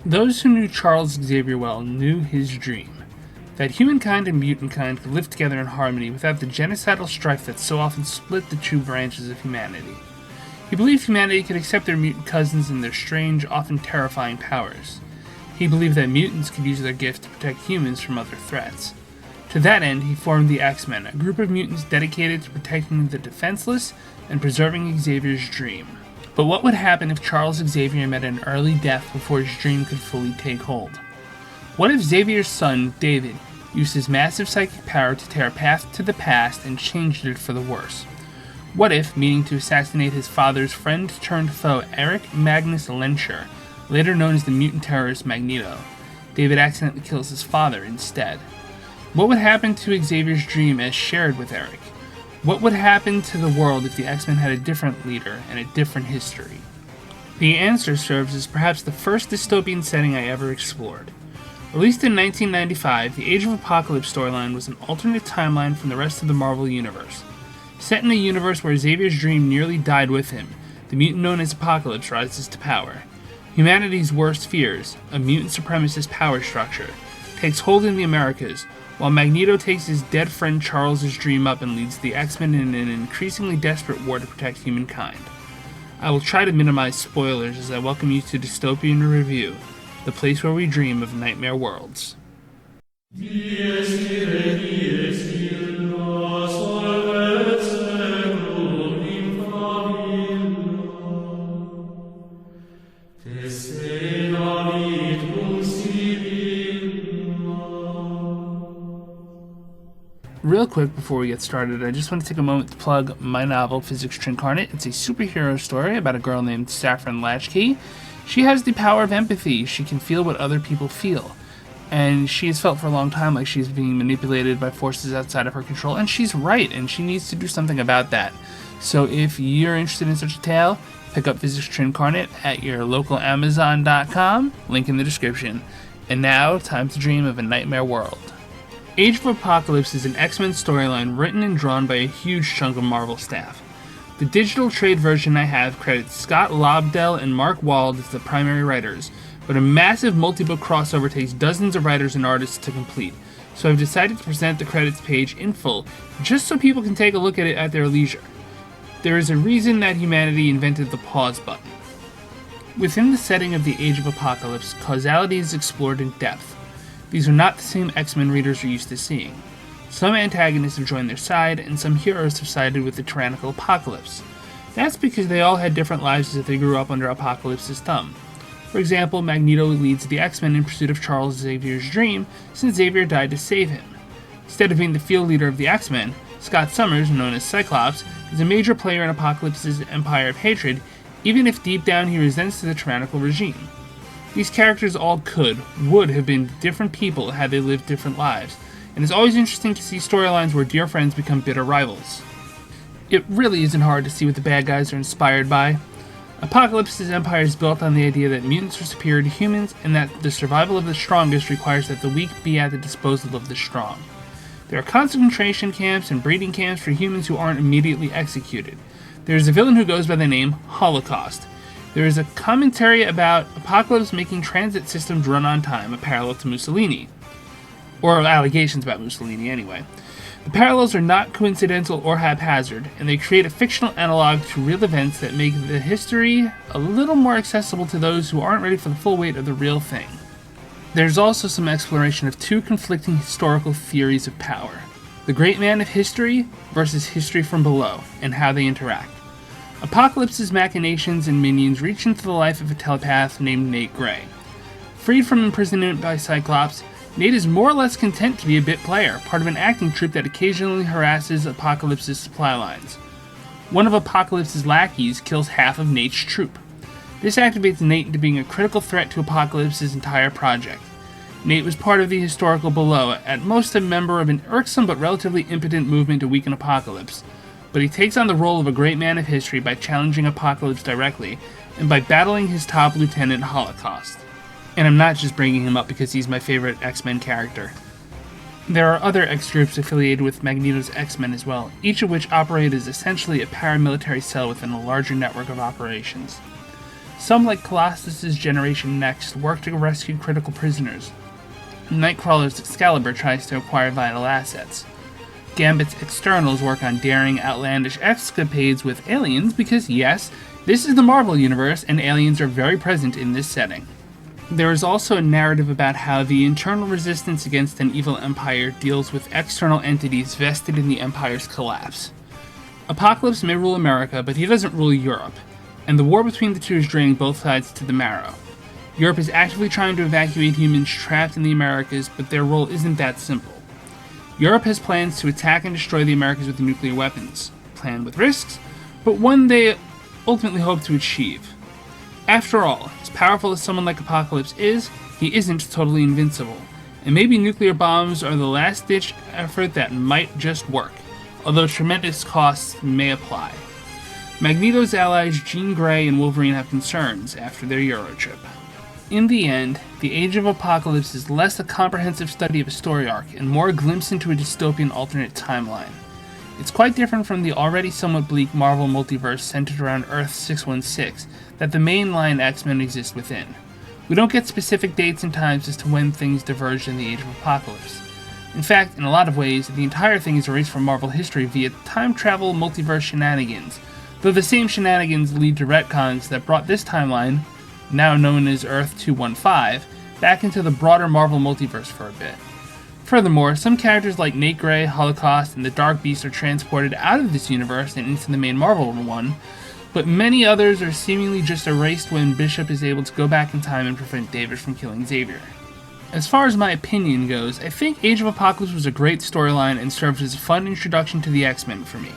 Those who knew Charles Xavier well knew his dream, that humankind and mutant kind could live together in harmony without the genocidal strife that so often split the two branches of humanity. He believed humanity could accept their mutant cousins and their strange, often terrifying powers. He believed that mutants could use their gift to protect humans from other threats. To that end, he formed the X-Men, a group of mutants dedicated to protecting the defenseless and preserving Xavier's dream. But what would happen if Charles Xavier met an early death before his dream could fully take hold? What if Xavier's son, David, used his massive psychic power to tear a path to the past and changed it for the worse? What if, meaning to assassinate his father's friend-turned-foe Eric Magnus Lensher, later known as the mutant terrorist Magneto, David accidentally kills his father instead? What would happen to Xavier's dream as shared with Eric? What would happen to the world if the X-Men had a different leader and a different history? The answer serves as perhaps the first dystopian setting I ever explored. Released in 1995, the Age of Apocalypse storyline was an alternate timeline from the rest of the Marvel Universe. Set in a universe where Xavier's dream nearly died with him, the mutant known as Apocalypse rises to power. Humanity's worst fears, a mutant supremacist power structure, takes hold in the Americas, while Magneto takes his dead friend Charles' dream up and leads the X-Men in an increasingly desperate war to protect humankind. I will try to minimize spoilers as I welcome you to Dystopian Review, the place where we dream of nightmare worlds. Real quick before we get started, I just want to take a moment to plug my novel, Physics Trincarnate. It's a superhero story about a girl named Saffron Latchkey. She has the power of empathy. She can feel what other people feel. And she has felt for a long time like she's being manipulated by forces outside of her control. And she's right, and she needs to do something about that. So if you're interested in such a tale, pick up Physics Trincarnate at your local Amazon.com, link in the description. And now, time to dream of a nightmare world. Age of Apocalypse is an X-Men storyline written and drawn by a huge chunk of Marvel staff. The digital trade version I have credits Scott Lobdell and Mark Wald as the primary writers, but a massive multi-book crossover takes dozens of writers and artists to complete, so I've decided to present the credits page in full, just so people can take a look at it at their leisure. There is a reason that humanity invented the pause button. Within the setting of the Age of Apocalypse, causality is explored in depth. These are not the same X-Men readers are used to seeing. Some antagonists have joined their side, and some heroes have sided with the tyrannical Apocalypse. That's because they all had different lives as they grew up under Apocalypse's thumb. For example, Magneto leads the X-Men in pursuit of Charles Xavier's dream, since Xavier died to save him. Instead of being the field leader of the X-Men, Scott Summers, known as Cyclops, is a major player in Apocalypse's empire of hatred, even if deep down he resents the tyrannical regime. These characters all would have been different people had they lived different lives, and it's always interesting to see storylines where dear friends become bitter rivals. It really isn't hard to see what the bad guys are inspired by. Apocalypse's empire is built on the idea that mutants are superior to humans, and that the survival of the strongest requires that the weak be at the disposal of the strong. There are concentration camps and breeding camps for humans who aren't immediately executed. There is a villain who goes by the name Holocaust. There is a commentary about Apocalypse making transit systems run on time, a parallel to Mussolini. Or allegations about Mussolini, anyway. The parallels are not coincidental or haphazard, and they create a fictional analog to real events that make the history a little more accessible to those who aren't ready for the full weight of the real thing. There's also some exploration of two conflicting historical theories of power: the great man of history versus history from below, and how they interact. Apocalypse's machinations and minions reach into the life of a telepath named Nate Gray. Freed from imprisonment by Cyclops, Nate is more or less content to be a bit player, part of an acting troupe that occasionally harasses Apocalypse's supply lines. One of Apocalypse's lackeys kills half of Nate's troupe. This activates Nate into being a critical threat to Apocalypse's entire project. Nate was part of the historical Below, at most a member of an irksome but relatively impotent movement to weaken Apocalypse, but he takes on the role of a great man of history by challenging Apocalypse directly, and by battling his top lieutenant, Holocaust. And I'm not just bringing him up because he's my favorite X-Men character. There are other X-groups affiliated with Magneto's X-Men as well, each of which operate as essentially a paramilitary cell within a larger network of operations. Some, like Colossus's Generation Next, work to rescue critical prisoners. Nightcrawler's Excalibur tries to acquire vital assets. Gambit's Externals work on daring, outlandish escapades with aliens because, yes, this is the Marvel Universe and aliens are very present in this setting. There is also a narrative about how the internal resistance against an evil empire deals with external entities vested in the empire's collapse. Apocalypse may rule America, but he doesn't rule Europe, and the war between the two is draining both sides to the marrow. Europe is actively trying to evacuate humans trapped in the Americas, but their role isn't that simple. Europe has plans to attack and destroy the Americas with nuclear weapons, a plan with risks, but one they ultimately hope to achieve. After all, as powerful as someone like Apocalypse is, he isn't totally invincible, and maybe nuclear bombs are the last-ditch effort that might just work, although tremendous costs may apply. Magneto's allies Jean Grey and Wolverine have concerns after their Euro trip. In the end, the Age of Apocalypse is less a comprehensive study of a story arc and more a glimpse into a dystopian alternate timeline. It's quite different from the already somewhat bleak Marvel multiverse centered around Earth 616 that the mainline X-Men exist within. We don't get specific dates and times as to when things diverged in the Age of Apocalypse. In fact, in a lot of ways, the entire thing is erased from Marvel history via time travel multiverse shenanigans, though the same shenanigans lead to retcons that brought this timeline, now known as Earth 215, back into the broader Marvel multiverse for a bit. Furthermore, some characters like Nate Grey, Holocaust, and the Dark Beast are transported out of this universe and into the main Marvel one, but many others are seemingly just erased when Bishop is able to go back in time and prevent David from killing Xavier. As far as my opinion goes, I think Age of Apocalypse was a great storyline and served as a fun introduction to the X-Men for me.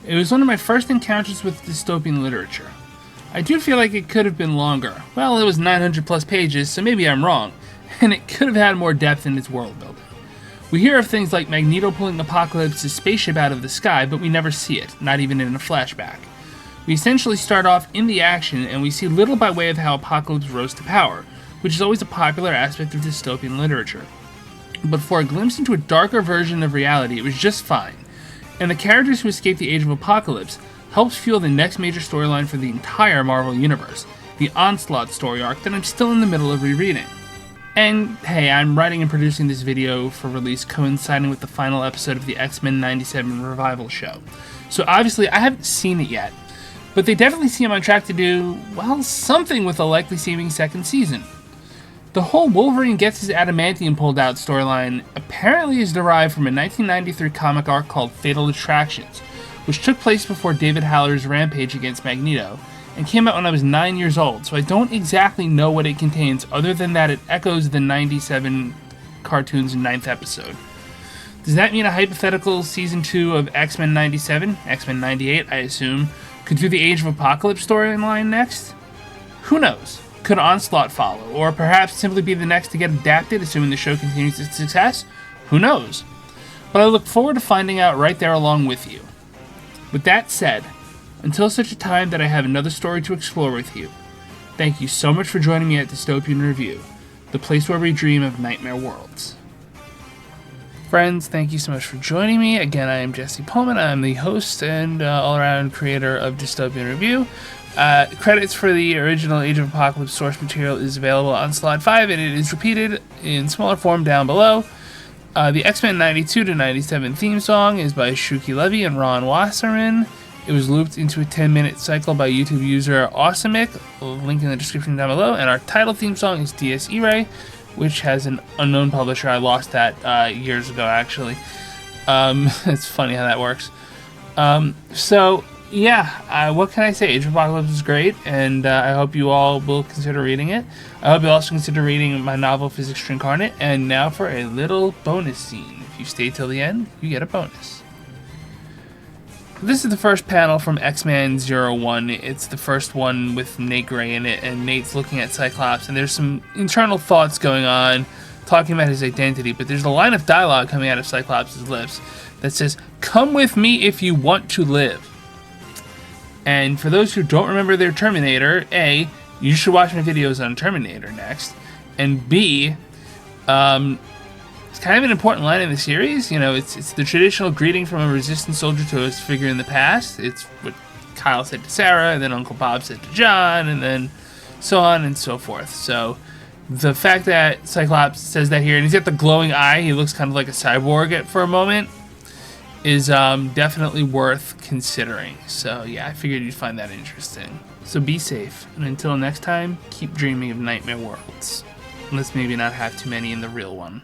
It was one of my first encounters with dystopian literature. I do feel like it could have been longer. Well, it was 900 plus pages, so maybe I'm wrong, and it could have had more depth in its world building. We hear of things like Magneto pulling Apocalypse's spaceship out of the sky, but we never see it, not even in a flashback. We essentially start off in the action, and we see little by way of how Apocalypse rose to power, which is always a popular aspect of dystopian literature. But for a glimpse into a darker version of reality, it was just fine, and the characters who escape the Age of Apocalypse helps fuel the next major storyline for the entire Marvel Universe, the Onslaught story arc that I'm still in the middle of rereading. And hey, I'm writing and producing this video for release coinciding with the final episode of the X-Men 97 revival show. So obviously I haven't seen it yet, but they definitely seem on track to do, well, something with a likely seeming second season. The whole Wolverine gets his adamantium pulled out storyline apparently is derived from a 1993 comic arc called Fatal Attractions, which took place before David Haller's rampage against Magneto, and came out when I was 9 years old, so I don't exactly know what it contains other than that it echoes the 97 cartoon's 9th episode. Does that mean a hypothetical Season 2 of X-Men 97, X-Men 98 I assume, could do the Age of Apocalypse storyline next? Who knows? Could Onslaught follow, or perhaps simply be the next to get adapted assuming the show continues its success? Who knows? But I look forward to finding out right there along with you. With that said, until such a time that I have another story to explore with you, thank you so much for joining me at Dystopian Review, the place where we dream of nightmare worlds. Friends, thank you so much for joining me. Again, I am Jesse Pullman. I'm the host and all-around creator of Dystopian Review. Credits for the original Age of Apocalypse source material is available on Slot 5, and it is repeated in smaller form down below. The X-Men 92 to 97 theme song is by Shuki Levy and Ron Wasserman. It was looped into a 10-minute cycle by YouTube user Awesemic, link in the description down below, and our title theme song is DS E-Ray, which has an unknown publisher. I lost that years ago, actually. It's funny how that works. What can I say? Age of Apocalypse is great, and I hope you all will consider reading it. I hope you'll also consider reading my novel, Physics Incarnate, and now for a little bonus scene. If you stay till the end, you get a bonus. This is the first panel from X-Men 01. It's the first one with Nate Grey in it, and Nate's looking at Cyclops, and there's some internal thoughts going on, talking about his identity, but there's a line of dialogue coming out of Cyclops' lips that says, "Come with me if you want to live." And for those who don't remember their Terminator, A, you should watch my videos on Terminator next, and B, it's kind of an important line in the series. You know, it's the traditional greeting from a resistance soldier to a figure in the past. It's what Kyle said to Sarah, and then Uncle Bob said to John, and then so on and so forth. So the fact that Cyclops says that here, and he's got the glowing eye, he looks kind of like a cyborg for a moment, is definitely worth considering. So yeah, I figured you'd find that interesting. So be safe, and until next time, keep dreaming of nightmare worlds. Let's maybe not have too many in the real one.